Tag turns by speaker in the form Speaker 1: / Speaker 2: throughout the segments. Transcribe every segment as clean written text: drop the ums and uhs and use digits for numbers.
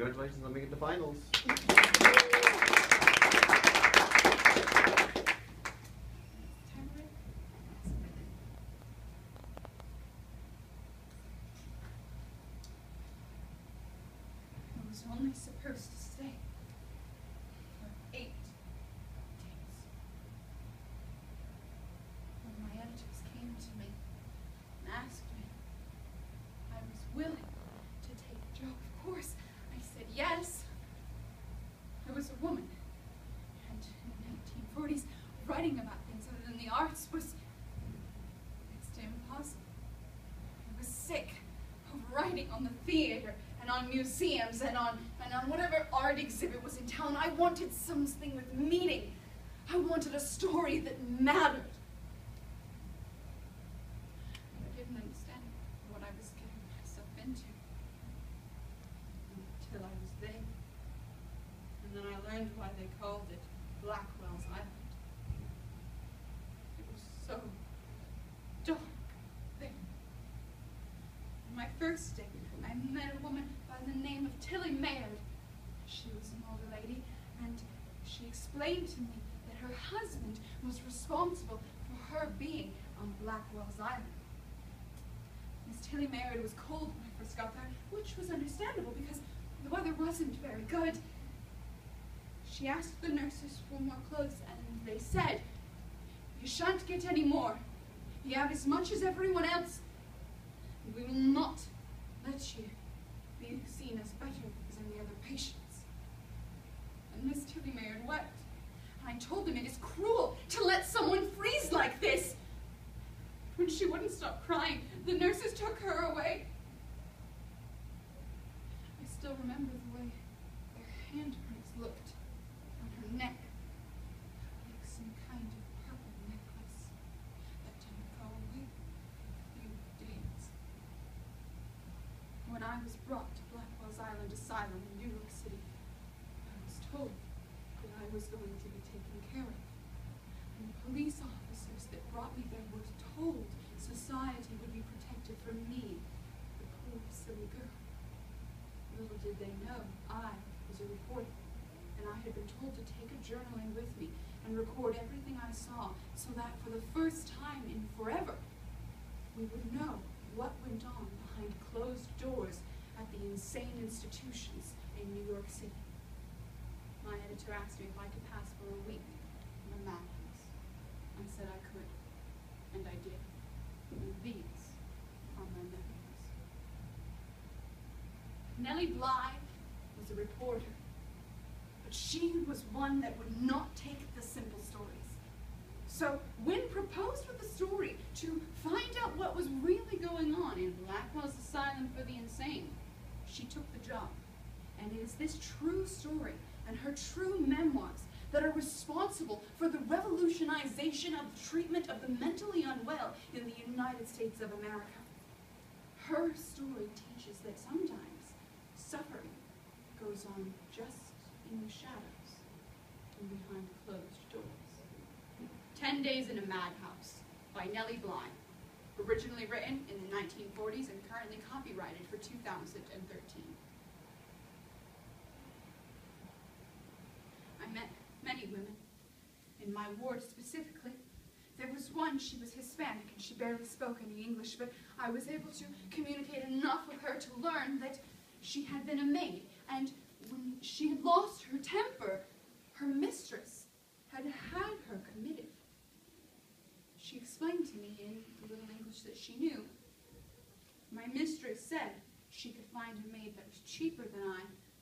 Speaker 1: Congratulations on making the finals.
Speaker 2: I was only supposed to stay for 8 days. When my editors came to me and asked me if I was willing to take the job, of course, I said yes. I was a woman, and in the 1940s, writing about things other than the arts was next to impossible. I was sick of writing on the theater and on museums and on whatever art exhibit was in town. I wanted something with meaning. I wanted a story that mattered. I didn't understand what I was getting myself into until I was there. And then I learned why they called it Blackwell's Island. It was so dark there. On my first day, I met a woman by the name of Tilly Maynard. She was an older lady, and she explained to me that her husband was responsible for her being on Blackwell's Island. Miss Tilly Maynard was cold when I first got there, which was understandable because the weather wasn't very good. She asked the nurses for more clothes, and they said, "You shan't get any more. You have as much as everyone else. We will not let you be seen as better as any other patients." And Miss Tilly Maynard wept. And I told them it is cruel to let someone freeze like this. When she wouldn't stop crying, the nurses took her away. I still remember the way their handprints looked on her neck, like some kind of purple necklace that didn't go away for a few days. When I was brought to Blackwell's Island Asylum in New York City, I was told that I was going to be taken care of. And the police officers that brought me there were told society would be protected from me, the poor, silly girl. Little did they know I was a reporter, and I had been told to take a journal in with me and record everything I saw so that for the first time in forever, we would know what went on behind closed doors at the insane institutions in New York City. My editor asked me if I could pass for a week in a madhouse. I said I could, and I did. And these are my memories. Nellie Bly was a reporter, but she was one that would not take the simple stories. So when proposed with the story to find out what was really going on in Blackwell's Asylum for the Insane, she took the job. And it is this true story and her true memoirs that are responsible for the revolutionization of the treatment of the mentally unwell in the United States of America. Her story teaches that sometimes suffering goes on just in the shadows and behind closed doors. 10 Days in a Madhouse by Nellie Bly, originally written in the 1940s and currently copyrighted for 2013. I met many women. In my ward specifically, there was one, she was Hispanic and she barely spoke any English, but I was able to communicate enough with her to learn that she had been a maid, and when she had lost her temper, her mistress had had her committed. She explained to me in the little English that she knew. My mistress said she could find a maid that was cheaper than I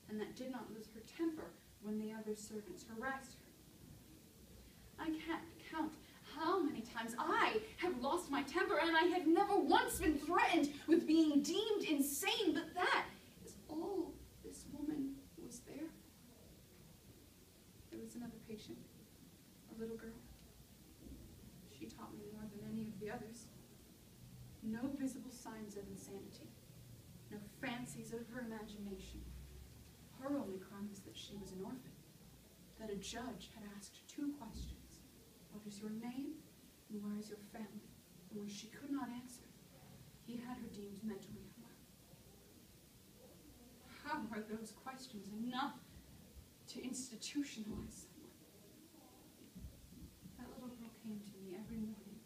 Speaker 2: and that did not lose her temper when the other servants harassed her. I can't count how many times I have lost my temper, and I have never once been threatened with being deemed insane, but that is all this woman was there. There was another patient, a little girl. She taught me more than any of the others. No visible signs of insanity, no fancies of her imagination. Her only crime was that she was an orphan, that a judge had asked 2 questions. What is your name, and where is your family? And when she could not answer, he had her deemed mentally unwell. How her those questions enough to institutionalize someone. That little girl came to me every morning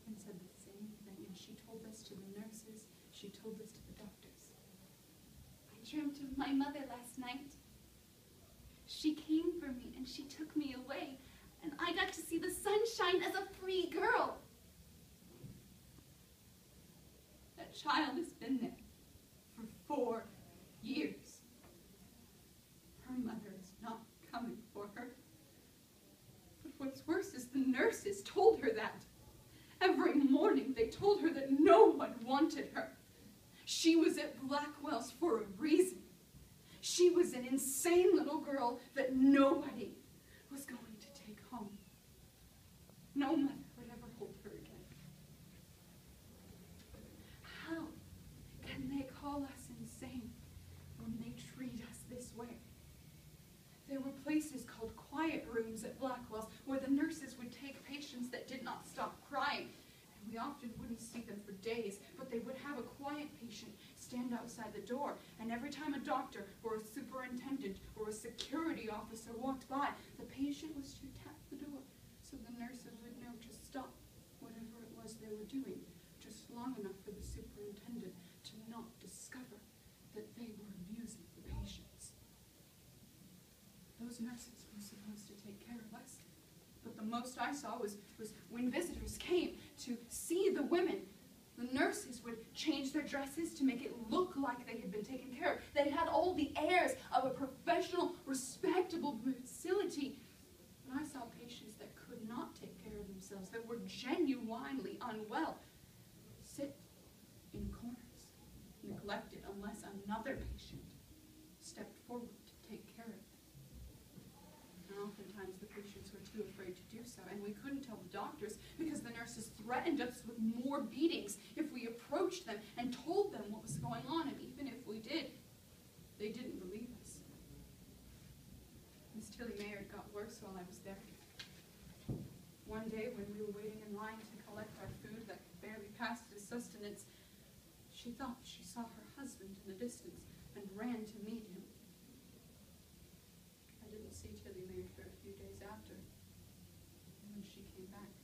Speaker 2: and said the same thing, and she told this to the nurses, she told this to the doctors.
Speaker 1: I dreamt of my mother last night. She came for me and she took me away, and I got to see the sunshine as a free girl.
Speaker 2: That child has been there for 4 years. Her mother is not coming for her. But what's worse is the nurses told her that. Every morning they told her that no one wanted her. She was at Blackwell's for a reason. She was an insane little girl that nobody was going to take home. No mother would ever hold her again. How can they call us insane when they treat us this way? There were places called quiet rooms at Blackwell's where the nurses would take patients that did not stop crying. And we often wouldn't see them for days, but they would have a quiet patient stand outside the door, and every time a doctor or a superintendent or a security officer walked by, the patient was to tap the door so the nurses would know to stop whatever it was they were doing, just long enough for the superintendent to not discover that they were abusing the patients. Those nurses were supposed to take care of us, but the most I saw was when visitors came to see the women, the nurses would change their dresses to make it look like they had been taken care of. They had all the airs of a professional, respectable facility. But I saw patients that could not take care of themselves, that were genuinely unwell, sit in corners, neglected unless another patient stepped forward to take care of them. And oftentimes the patients were too afraid to do so, and we couldn't tell the doctors because the nurses threatened us with more beatings if we approached them and told them what was going on, and even if we did, they didn't believe us. Miss Tilly Maynard got worse while I was there. One day when we were waiting in line to collect our food that could barely pass as sustenance, she thought she saw her husband in the distance and ran to meet him. I didn't see Tilly Maynard for a few days after. When she came back,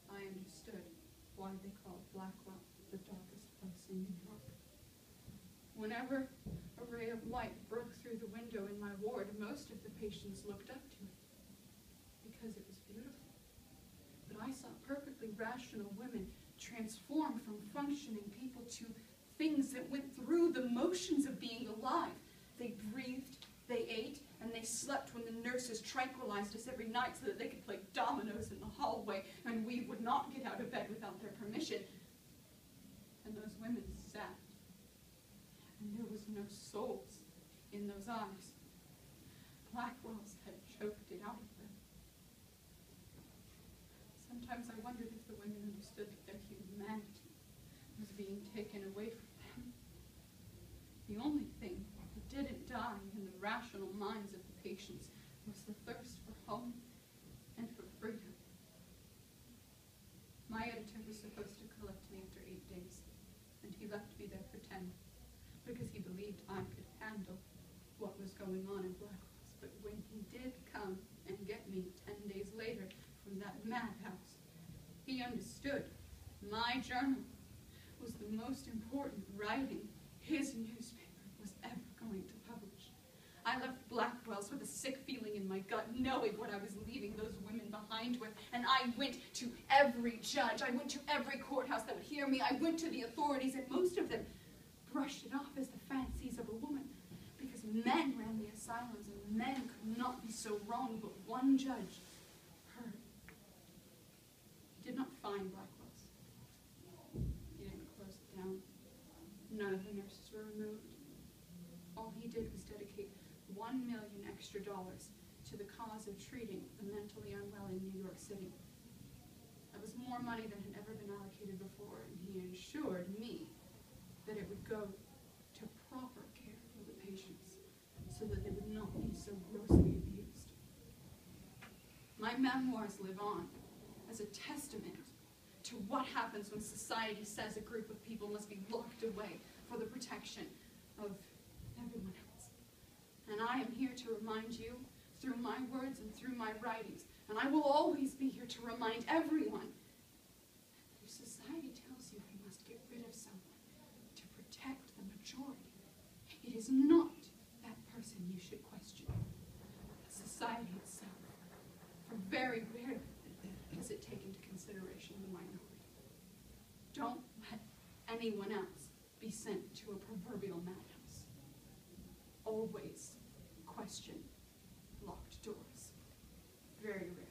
Speaker 2: I understood why they called Blackwell the darkest place in New York. Whenever a ray of light broke through the window in my ward, most of the patients looked up to it because it was beautiful. But I saw perfectly rational women transform from functioning people to things that went through the motions of being alive. They breathed, they ate, and they slept when the nurses tranquilized us every night so that they could play dominoes in the hallway, and we would not get out of bed without their permission. And those women sat, and there was no souls in those eyes. Blackwell's had choked it out of them. Sometimes I wondered if the women understood that their humanity was being taken away from them. The only thing that didn't die in the rational minds of the patients was the thirst for home and for freedom. My editor was supposed to collect me after 8 days, and he left me there for 10, because he believed I could handle what was going on in Blackwell's. But when he did come and get me 10 days later from that madhouse, he understood my journal was the most important writing his newspaper was ever going to publish. I left Blackwell's with a sick feeling in my gut, knowing what I was leaving those women behind with. And I went to every judge. I went to every courthouse that would hear me. I went to the authorities, and most of them brushed it off as the fancies of a woman, because men ran the asylums, and men could not be so wrong. But one judge heard. He did not find Blackwell's. He didn't close it down. None of the nurses were removed. All he did was dedicate $1 million extra to the cause of treating the mentally unwell in New York City. That was more money than had ever been allocated before, and he assured me that it would go to proper care for the patients so that they would not be so grossly abused. My memoirs live on as a testament to what happens when society says a group of people must be locked away for the protection of I am here to remind you through my words and through my writings, and I will always be here to remind everyone. If society tells you you must get rid of someone to protect the majority, it is not that person you should question, but society itself. For very rarely does it take into consideration the minority. Don't let anyone else be sent to a proverbial madhouse. Always question locked doors. Very rarely.